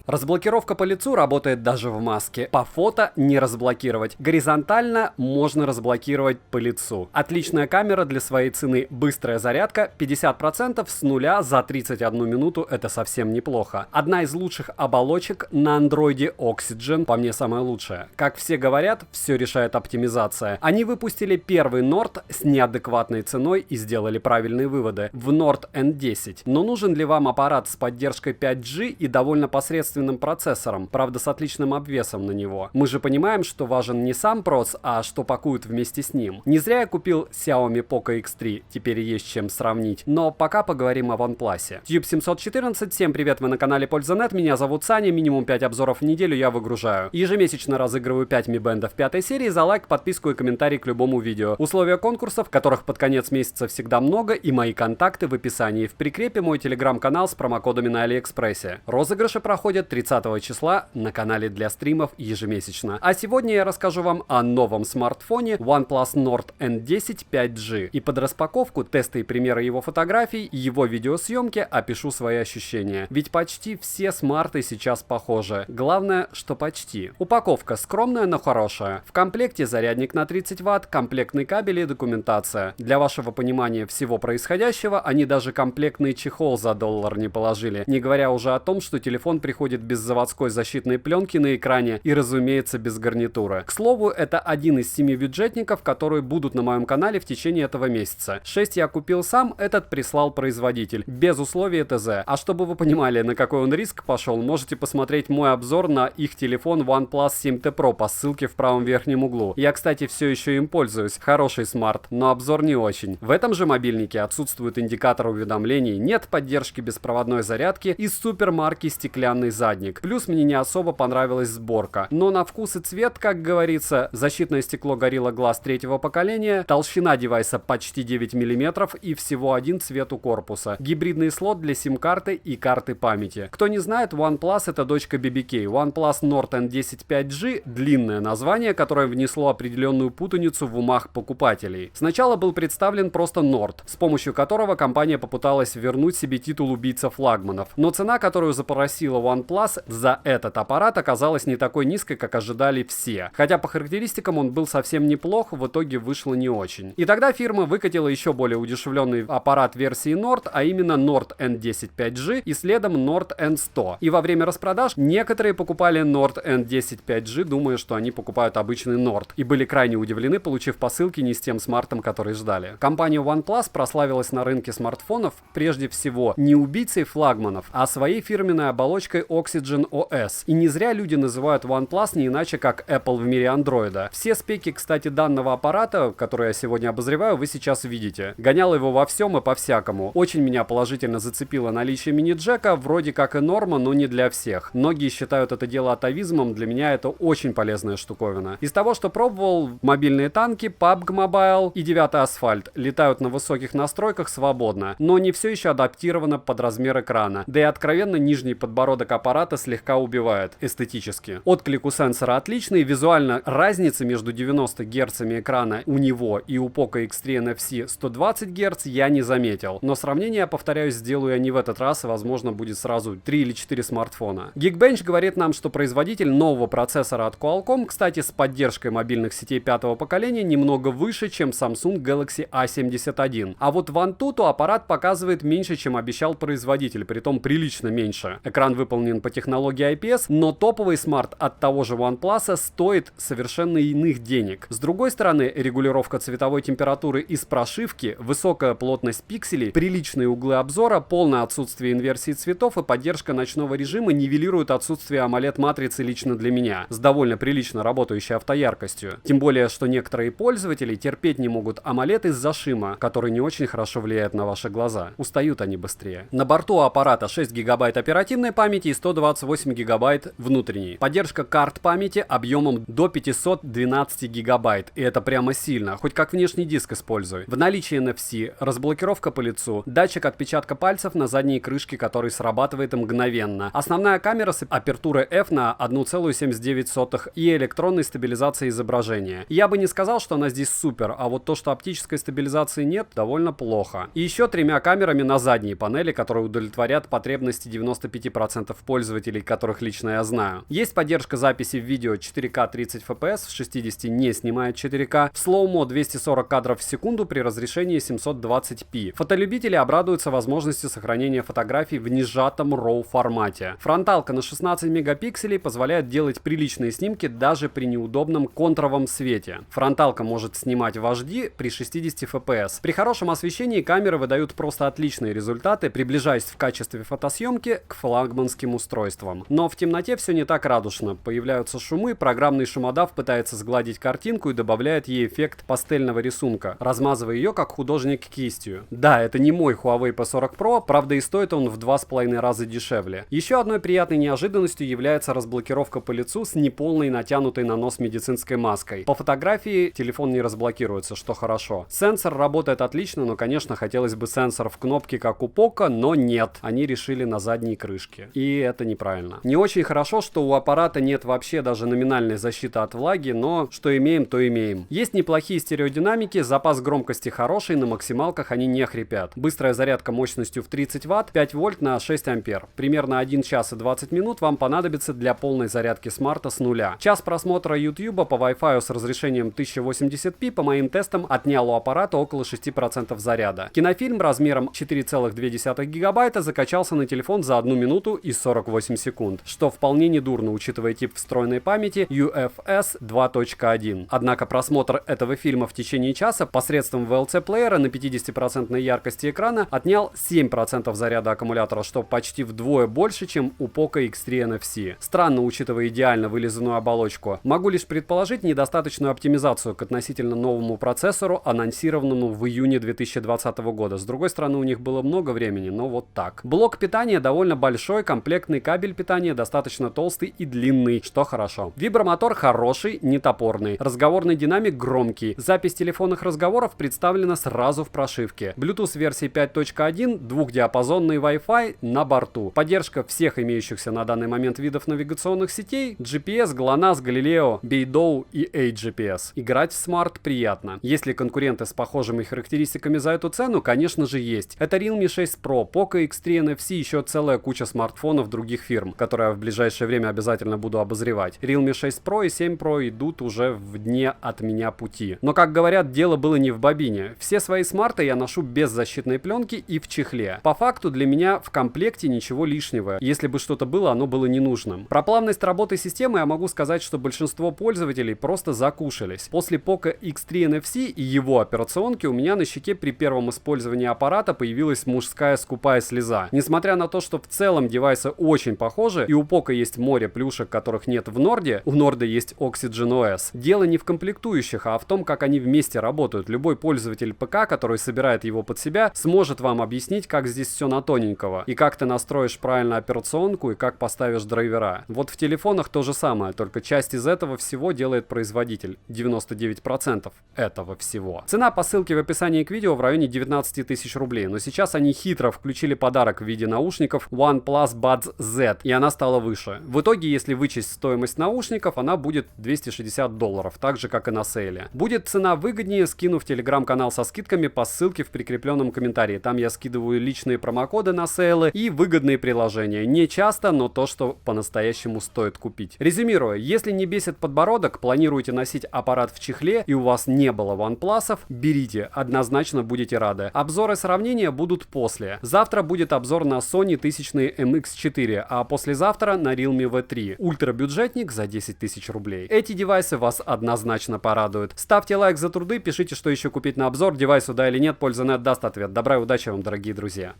Разблокировка по лицу работает даже в маске. По фото не разблокировать. Горизонтально можно разблокировать по лицу. Отличная камера для своей цены. Быстрая зарядка. 50% с нуля за 31 минуту. Это совсем неплохо. Одна из лучших оболочек на андроиде Oxygen. По мне самая лучшая. Как все говорят, все решает оптимизация. Они выпустили первый Nord с неадекватной ценой и сделали правильные выводы. В Nord N10. Но нужен ли вам аппарат с поддержкой 5G и довольно посредственным процессором, правда с отличным обвесом на него? Мы же понимаем, что важен не сам прос, а что пакуют вместе с ним. Не зря я купил Xiaomi Poco X3, теперь есть чем сравнить. Но пока поговорим о OnePlus. Tube 714, всем привет, вы на канале Польза.нет, меня зовут Саня, минимум 5 обзоров в неделю я выгружаю. Ежемесячно разыгрываю 5 Mi Band в 5 серии за лайк, подписку и комментарий к любому видео. Условия конкурсов, которых под конец месяца всегда много, и мои контакты в описании. В прикрепе мой телеграм-канал с промокодами на Алиэкспрессе. Розыгрыши проходят 30 числа на канале для стримов ежемесячно. А сегодня я расскажу вам о новом смартфоне OnePlus Nord N10 5G. И под распаковку, тесты и примеры его фотографий, его видеосъемки опишу свои ощущения. Ведь почти все смарты сейчас похожи. Главное, что почти. Упаковка скромная, но хорошая. В комплекте зарядник на 30 Вт, комплектный кабель и документация. Для вашего понимания всего происходящего, они даже комплектный чехол за $1 не положили. Не говоря уже о том, что телефон приходит без заводской защитной пленки на экране и, разумеется, без гарнитуры. К слову, это один из 7 бюджетников, которые будут на моем канале в течение этого месяца. 6 я купил сам, этот прислал производитель, без условий ТЗ. А чтобы вы понимали, на какой он риск пошел, можете посмотреть мой обзор на их телефон OnePlus 7T Pro по ссылке в правом верхнем углу. Я, кстати, все еще им пользуюсь. Хороший смарт, но обзор не очень. В этом же мобильнике отсутствует индикатор уведомлений, нет поддержки беспроводной зарядки и супермарки стеклянный задник. Плюс мне не особо понравилась сборка. Но на вкус и цвет, как говорится, защитное стекло Gorilla Glass 3-го поколения, толщина девайса почти 9 мм и всего один цвет у корпуса. Гибридный слот для сим-карты и карты памяти. Кто не знает, OnePlus это дочка BBK. OnePlus Nord N10 5G – длинное название, которое внесло определенную путаницу в умах покупателей. Сначала был представлен просто Nord, с помощью которого компания попыталась вернуть себе титул убийца флагманов. Но цена, которую запросила OnePlus за этот аппарат, оказалась не такой низкой, как ожидали все. Хотя по характеристикам он был совсем неплох, в итоге вышло не очень. И тогда фирма выкатила еще более удешевленный аппарат версии Nord, а именно Nord N10 5G и следом Nord N100. И во время распродаж некоторые покупали Nord N10 5G, думая, что они покупают обычный Nord. И были крайне удивлены, получив посылки не с тем смартом, который ждали. Компания OnePlus прославилась на рынке смартфонов прежде всего не убийцей флагманов, а своей фирменной оболочкой Oxygen OS. И не зря люди называют OnePlus не иначе, как Apple в мире андроида. Все спеки, кстати, данного аппарата, который я сегодня обозреваю, вы сейчас видите. Гонял его во всем и по-всякому. Очень меня положительно зацепило наличие мини-джека, вроде как и норма, но не для всех. Многие считают это дело атовизмом, для меня это очень полезная штуковина. Из того, что пробовал, мобильные танки, PUBG Mobile и 9-й асфальт летают на высоких настройках свободно, но не все еще адаптировано под размер экрана. Да и откровенно нижний подбородок аппарата слегка убивает эстетически. Отклик у сенсора отличный, визуально разницы между 90 Гц экрана у него и у Poco X3 NFC 120 Гц я не заметил. Но сравнение, повторяюсь, сделаю я не в этот раз, и возможно будет сразу 3 или 4 смартфона. Geekbench говорит нам, что производитель нового процессора от Qualcomm, кстати, с поддержкой мобильных сетей 5-го поколения, немного выше, чем Samsung Galaxy A71. А вот в Antutu аппарат показывает меньше, чем обещал производитель, притом прилично меньше. Экран выполнен по технологии IPS, но топовый смарт от того же OnePlus стоит совершенно иных денег. С другой стороны, регулировка цветовой температуры из прошивки, высокая плотность пикселей, приличные углы обзора, полное отсутствие инверсии цветов и поддержка ночного режима нивелируют отсутствие AMOLED-матрицы лично для меня, с довольно прилично работающей автояркостью. Тем более, что некоторые пользователи терпеть не могут AMOLED из-за шима, который не очень хорошо влияет на ваши глаза. Устают они быстрее. На борту у аппарата 6 ГБ оперативной памяти и 128 ГБ внутренней. Поддержка карт памяти объемом до 512 ГБ. И это прямо сильно, хоть как внешний диск используй. В наличии NFC, разблокировка по лицу, датчик отпечатка пальцев на задней крышке, который срабатывает мгновенно. Основная камера с апертурой f на 1,79 и электронной стабилизацией изображения. Я бы не сказал, что она здесь супер, а вот то, что оптической стабилизации нет, довольно плохо. И еще 3 камерами на задней панели, которые удовлетворят потребности 95% пользователей, которых лично я знаю. Есть поддержка записи в видео 4К 30 FPS, в 60 не снимает 4К, в слоумо 240 кадров в секунду при разрешении 720p. Фотолюбители обрадуются возможности сохранения фотографий в несжатом RAW формате. Фронталка на 16 мегапикселей позволяет делать приличные снимки даже при неудобном контровом свете. Фронталка может снимать в HD при 60 FPS. При хорошем освещении камеры выдают просто отличные результаты, приближаясь в качестве фотосъемки к флагманским устройствам. Но в темноте все не так радужно. Появляются шумы, программный шумодав пытается сгладить картинку и добавляет ей эффект пастельного рисунка, размазывая ее как художник кистью. Да, это не мой Huawei P40 Pro, правда и стоит он в 2,5 раза дешевле. Еще одной приятной неожиданностью является разблокировка по лицу с неполной натянутой на нос медицинской маской. По фотографии телефон не разблокируется, что хорошо. Сенсор работает отлично, но, конечно, хотелось бы сенсор в кнопке, как у Poco, но нет. Они решили на задней крышке. И это неправильно. Не очень хорошо, что у аппарата нет вообще даже номинальной защиты от влаги, но что имеем, то имеем. Есть неплохие стереодинамики, запас громкости хороший, на максималках они не хрипят. Быстрая зарядка мощностью в 30 Вт, 5 вольт на 6 ампер. Примерно 1 час и 20 минут вам понадобится для полной зарядки смарта с нуля. Час просмотра YouTube по Wi-Fi с разрешением 1080p по моим тестам отнял у аппарата около 6% заряда. Кинофильм размером 4,2 гигабайта закачался на телефон за 1 минуту и 48 секунд, что вполне недурно, учитывая тип встроенной памяти UFS 2.1. Однако просмотр этого фильма в течение часа посредством VLC-плеера на 50% яркости экрана отнял 7% заряда аккумулятора, что почти вдвое больше, чем у Poco X3 NFC. Странно, учитывая идеально вылизанную оболочку. Могу лишь предположить недостаточную оптимизацию к относительно новому процессору, анонсированному в июне 2020 года. С другой стороны, у них было много времени, но вот так. Блок питания довольно большой, комплектный кабель питания достаточно толстый и длинный, что хорошо. Вибромотор хороший, не топорный. Разговорный динамик громкий. Запись телефонных разговоров представлена сразу в прошивке. Bluetooth версии 5.1, двухдиапазонный Wi-Fi на борту. Поддержка всех имеющихся на данный момент видов навигационных сетей: GPS, GLONASS, Galileo, Beidou и HGPS. Играть в смарт приятно. Есть ли конкуренты с похожими характеристиками за эту цену? Конечно же есть. Это Realme 6 Pro, Poco X3 NFC, еще целая куча смартфонов других фирм, которые я в ближайшее время обязательно буду обозревать. Realme 6 Pro и 7 Pro идут уже в дне от меня пути. Но, как говорят, дело было не в бобине. Все свои смарты я ношу без защитной пленки и в чехле. По факту для меня в комплекте ничего лишнего. Если бы что-то было, оно было ненужным. Про плавность работы системы я могу сказать, что большинство пользователей просто закушались. После Poco X3 NFC и его операционки у меня на щеке при первом использовании аппарата появилась мужская скупая слеза. Несмотря на то, что в целом девайсы очень похожи, и у Poco есть море плюшек, которых нет в Норде, у Норда есть Oxygen OS. Дело не в комплектующих, а в том, как они вместе работают. Любой пользователь ПК, который собирает его под себя, сможет вам объяснить, как здесь все на тоненького, и как ты настроишь правильно операционку, и как поставишь драйвера. Вот в телефонах то же самое, только часть из этого всего делает производитель. 99% этого всего. Цена по ссылке в описании к видео в районе 19 тысяч рублей, но сейчас они хитро включили подарок в виде наушников OnePlus Buds Z, и она стала выше. В итоге, если вычесть стоимость наушников, она будет $260, так же как и на сейле. Будет цена выгоднее, скину в телеграм-канал со скидками по ссылке в прикрепленном комментарии. Там я скидываю личные промокоды на сейлы и выгодные приложения. Не часто, но то, что по-настоящему стоит купить. Резюмируя, если не бесит подбородок, планируете носить аппарат в чехле и у вас не было OnePlus'ов, берите, однозначно будете рады. Обзоры сравнения будут после. Завтра будет обзор на Sony 1000 MX4, а послезавтра на Realme V3. Ультрабюджетник за 10 тысяч рублей. Эти девайсы вас однозначно порадуют. Ставьте лайк за труды, пишите, что еще купить на обзор, девайсу да или нет, польза не отдаст ответ. Добра и удачи вам, дорогие друзья.